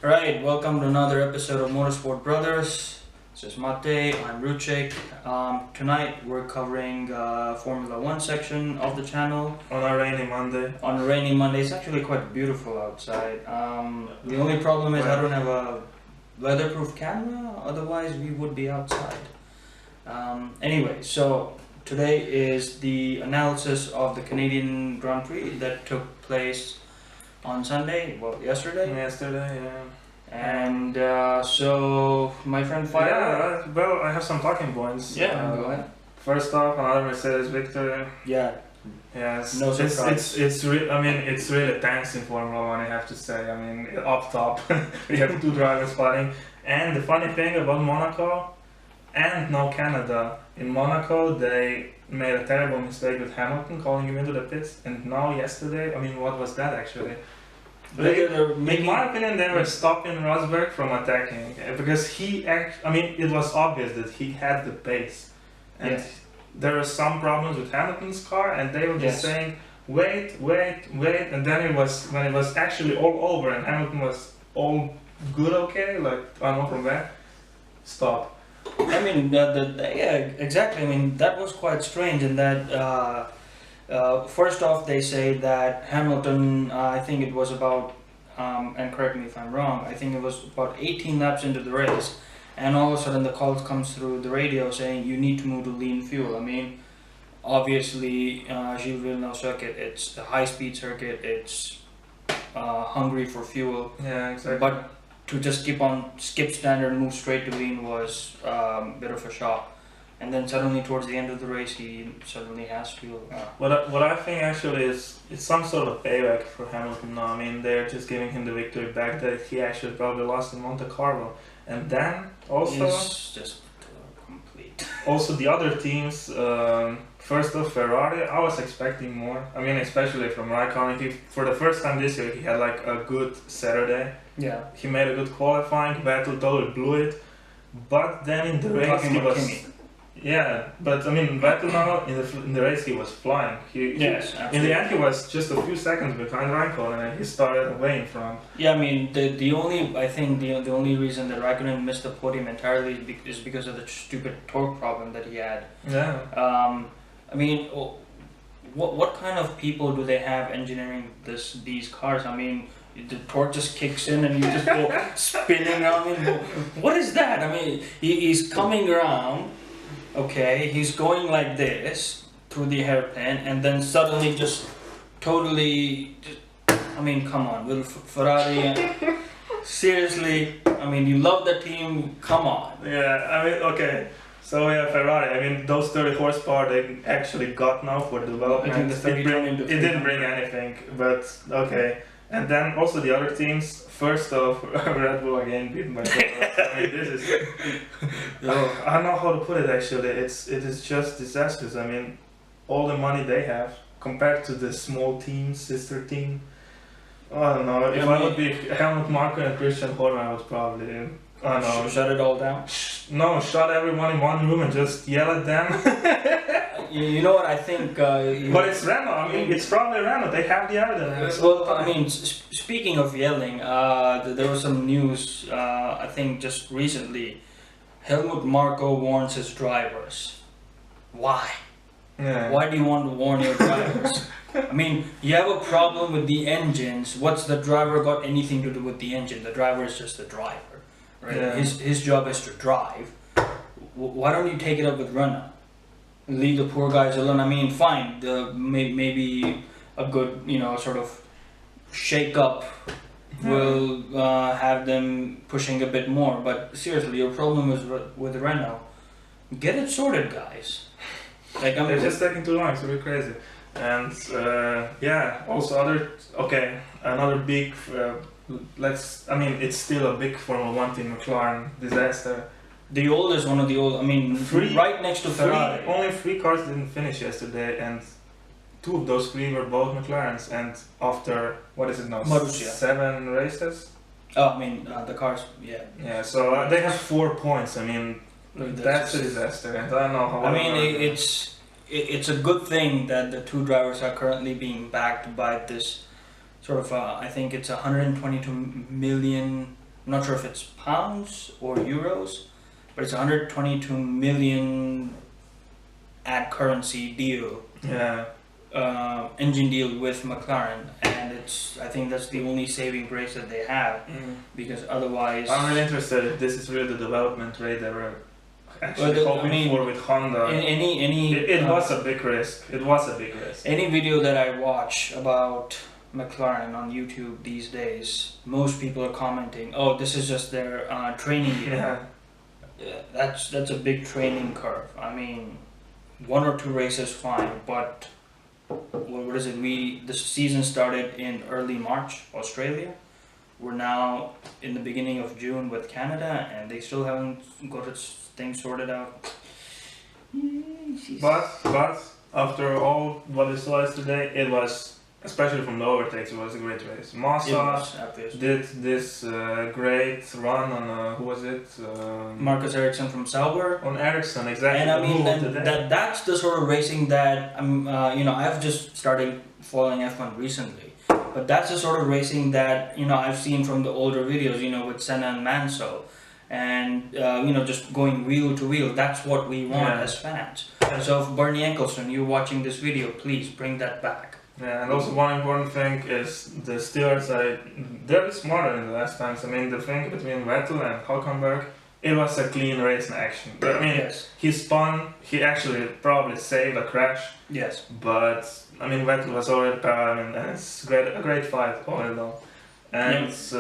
Alright, welcome to another episode of Motorsport Brothers. This is Mate, I'm Ruchik. Tonight we're covering Formula 1 section of the channel. On a rainy Monday. On a rainy Monday, it's actually quite beautiful outside. The only problem is I don't have a weatherproof camera, otherwise we would be outside. Anyway, so today is the analysis of the Canadian Grand Prix that took place on Sunday, yesterday? Yesterday, yeah. And so, my friend Fire... Yeah, well, I have some talking points. Yeah, go ahead. First off, another Mercedes victory. Yeah. Yes. No surprise. It's really tense in Formula 1, I have to say. I mean, up top, we have two drivers fighting. And the funny thing about Monaco and now Canada, in Monaco they made a terrible mistake with Hamilton calling him into the pits, and now yesterday, I mean, what was that actually? In my opinion, they were stopping Rosberg from attacking because it was obvious that he had the pace, and there were some problems with Hamilton's car, and they were just saying, wait, and then when it was actually all over and Hamilton was all good, okay, like I know from where, stop. I mean, yeah, exactly. I mean, that was quite strange in that, first off, they say that Hamilton, I think it was about, and correct me if I'm wrong, I think it was about 18 laps into the race, and all of a sudden the call comes through the radio saying you need to move to lean fuel. I mean, obviously, Gilles Villeneuve circuit, it's a high-speed circuit, it's hungry for fuel. Yeah, exactly. But to just skip standard and move straight to lean was a bit of a shock. And then suddenly towards the end of the race he suddenly has fuel. What I think actually is it's some sort of payback for Hamilton now. I mean, they're just giving him the victory back that he actually probably lost in Monte Carlo. And then also... It's just complete. Also the other teams, first off Ferrari, I was expecting more. I mean, especially from Raikkonen. For the first time this year he had like a good Saturday. Yeah. He made a good qualifying, Vettel totally blew it. But then in the race he was... Kimi. Yeah, but I mean, Vettel now in the race he was flying. Yes, in the end he was just a few seconds behind Raikkonen and he started way in front. Yeah, I mean the only reason that Raikkonen missed the podium entirely is because of the stupid torque problem that he had. Yeah. I mean, what kind of people do they have engineering these cars? I mean, the torque just kicks in and you just go spinning. I mean, what is that? I mean, he's coming around. Okay, he's going like this through the hairpin, and then suddenly just totally. I mean, come on, will Ferrari? Seriously, I mean, you love the team. Come on. Yeah, I mean, okay. So yeah, Ferrari. I mean, those 30 horsepower they actually got now for development. I think the 30 it didn't bring anything, but okay. And then also the other teams. First off, Red Bull again beaten by Ferrari. I mean, this is... I don't know how to put it actually. It is just disastrous. I mean, all the money they have compared to the small team, sister team. I don't know. If I would be Helmut Marko and Christian Horner, I would probably... I don't know. Shut it all down? No, shut everyone in one room and just yell at them. You know what I think? But it's Renault. I mean, it's probably Renault. They have the evidence. Well, I mean, speaking of yelling, there was some news. I think just recently, Helmut Marko warns his drivers. Why? Yeah. Why do you want to warn your drivers? I mean, you have a problem with the engines. What's the driver got anything to do with the engine? The driver is just a driver, right? Yeah. His job is to drive. Why don't you take it up with Renault? Leave the poor guys alone. I mean, fine. Maybe a good, sort of shake-up will have them pushing a bit more. But seriously, your problem is with Renault. Get it sorted, guys. Like they're just taking too long. It's really crazy. And yeah, also another big. It's still a big Formula 1 team, McLaren disaster. The oldest one of the old, I mean, right next to Ferrari. Only 3 cars didn't finish yesterday, and 2 of those 3 were both McLarens. And after, what is it now? Marussia. 7 races? Oh, I mean, the cars, yeah. Yeah, so they have 4 points. I mean, that's a disaster. And I don't know how. I mean, it's a good thing that the 2 drivers are currently being backed by this sort of, I think it's $122 million I'm not sure if it's pounds or euros, but it's 122 million at currency deal. Yeah. Engine deal with McLaren, and I think that's the only saving grace that they have, because otherwise I'm really interested if this is really the development rate they were actually Well, hoping for with Honda. It was a big risk. It was a big risk. Any video that I watch about McLaren on YouTube these days, most people are commenting, "Oh, this is just their training year." Yeah. That's a big training curve. I mean, 1 or 2 races fine, but what is it? The season started in early March, Australia. We're now in the beginning of June with Canada, and they still haven't got its thing sorted out. But after all what we saw yesterday, it was, especially from the overtakes, it was a great race. Massa did this great run on who was it? Marcus Ericsson from Sauber. On Ericsson, exactly. And I mean that's the sort of racing that I've just started following F1 recently, but that's the sort of racing that I've seen from the older videos, with Senna and Mansell, and just going wheel to wheel. That's what we want as fans. So if Bernie Ecclestone, you're watching this video, please bring that back. Yeah, and also one important thing is the Stewards. They're smarter than the last times. I mean, the thing between Vettel and Hülkenberg, it was a clean race in action. But I mean, yes. He spun. He actually probably saved a crash. Yes. But I mean, Vettel was already power, and it's a great fight all in all. And it's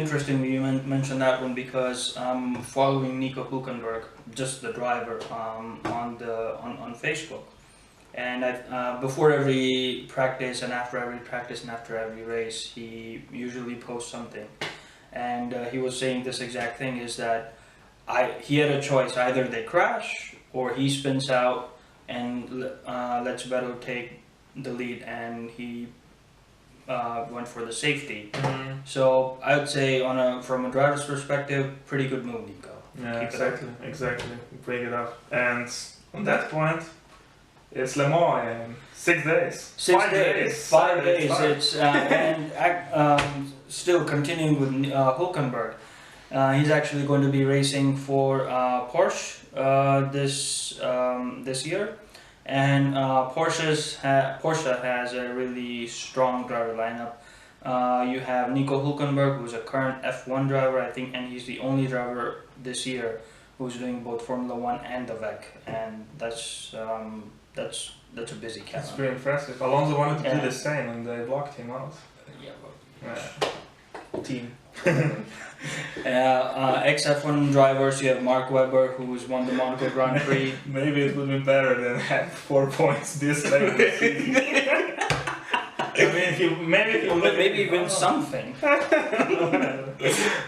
interesting you mentioned that one, because I'm following Nico Hülkenberg, just the driver, on Facebook. And before every practice and after every practice and after every race, he usually posts something. And he was saying this exact thing, is that he had a choice: either they crash or he spins out and lets Vettel take the lead, and he went for the safety. So I would say, from a driver's perspective, pretty good move, Nico. Yeah, exactly. Break it up. And on that point, it's Le Mans in 6 days. 5 days. 5 days. It's still continuing with Hülkenberg. He's actually going to be racing for Porsche this year, and Porsche has a really strong driver lineup. You have Nico Hülkenberg, who's a current F1 driver, I think, and he's the only driver this year who's doing both Formula 1 and the VEC, and that's a busy cat. That's pretty impressive. Alonso wanted to do the same, and they blocked him out. Team. Ex-F1 drivers, you have Mark Webber, who's won the Monaco Grand Prix. Maybe it would be better than have 4 points this late in the season. maybe even something.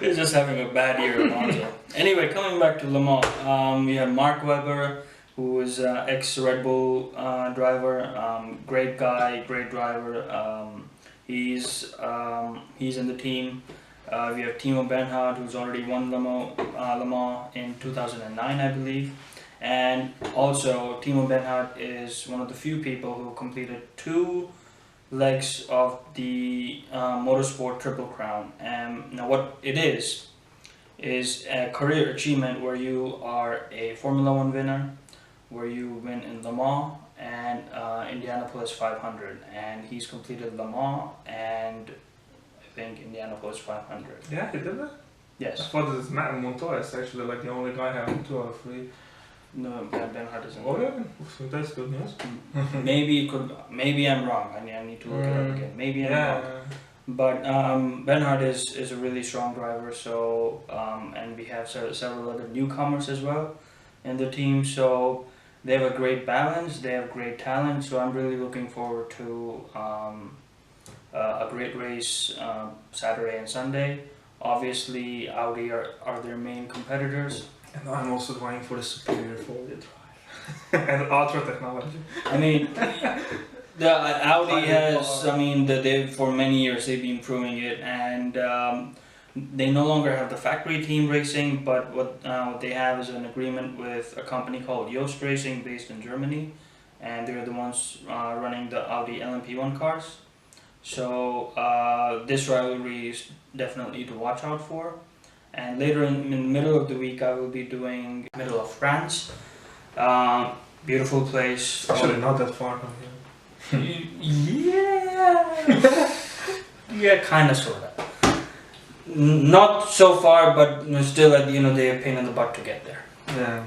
He's just having a bad year, Alonso. Anyway, coming back to Le Mans, we have Mark Webber, who is ex-Red Bull driver, great guy, great driver. He's in the team. We have Timo Bernhard, who's already won Le Mans in 2009, I believe. And also, Timo Bernhard is one of the few people who completed 2 legs of the Motorsport Triple Crown. Now what it is a career achievement where you are a Formula 1 winner, where you win in Le Mans and Indianapolis 500. And he's completed Le Mans and I think Indianapolis 500. Yeah, he did that? Yes. I thought this is Matt Montoya is actually like the only guy having 2 out of 3. No, Bernhard isn't. Oh yeah, that's good news. Maybe I'm wrong. I need to look it up again. Maybe I'm wrong. But Bernhard is a really strong driver. So and we have several other newcomers as well in the team. So they have a great balance. They have great talent. So I'm really looking forward to a great race Saturday and Sunday. Obviously, Audi are their main competitors. And I'm also going for the superior 4-wheel drive and ultra technology. I mean, the Audi has. I mean, for many years they've been proving it, and they no longer have the factory team racing. But what they have is an agreement with a company called Jost Racing, based in Germany, and they're the ones running the Audi LMP1 cars. So this rivalry is definitely to watch out for. And later in the middle of the week, I will be doing middle of France. Beautiful place. Actually, not that far from here. Yeah. Yeah, kind of, sort of. Not so far, but still, they're a pain in the butt to get there. Yeah.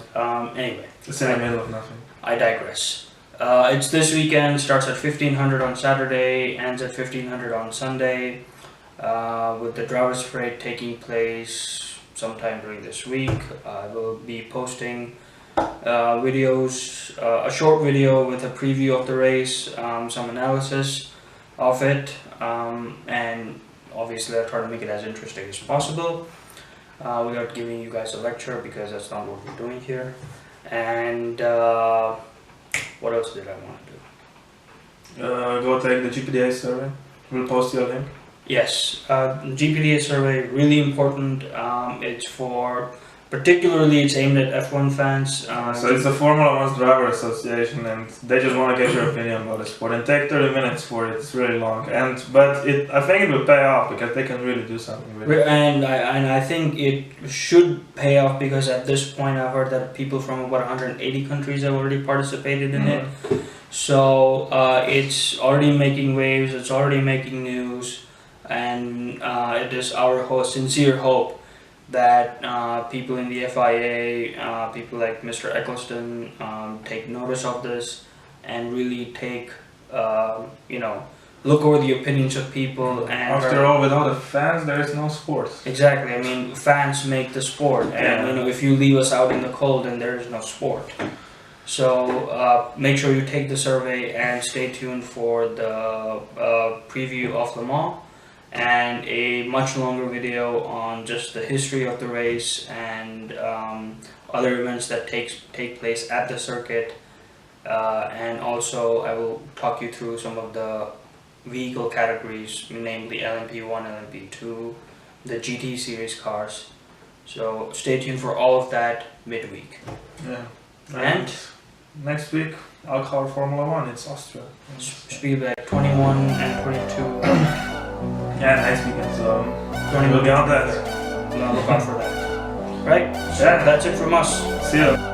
Anyway. It's in the middle of nothing. I digress. It's this weekend, starts at 1500 on Saturday, ends at 1500 on Sunday, with the Drivers' Parade taking place sometime during this week. I will be posting videos, a short video with a preview of the race, some analysis of it, and obviously I'll try to make it as interesting as possible without giving you guys a lecture, because that's not what we're doing here. And what else did I want to do? Go take the GPDA survey. We'll post your link. Yes, GPDA survey, really important. It's for, particularly it's aimed at F1 fans. So it's the Formula One Driver Association, and they just want to get your opinion about the sport. And take 30 minutes for it. It's really long, but I think it will pay off because they can really do something with it. And I think it should pay off, because at this point I've heard that people from about 180 countries have already participated in it. So it's already making waves. It's already making news. And it is our sincere hope that people in the FIA, people like Mr. Eccleston, take notice of this and really take, look over the opinions of people. And after all, without the fans, there is no sport. Exactly. I mean, fans make the sport, and if you leave us out in the cold, then there is no sport. So make sure you take the survey and stay tuned for the preview of Le Mans, and a much longer video on just the history of the race and other events that take place at the circuit, and also I will talk you through some of the vehicle categories, namely LMP1, LMP2, the GT series cars. So stay tuned for all of that midweek. Yeah. And next week I'll cover Formula One. It's Austria. Speedback 21 and 22. Yeah, next weekend, so we'll be on that. Look out for that. Right? So that's it from us. See ya.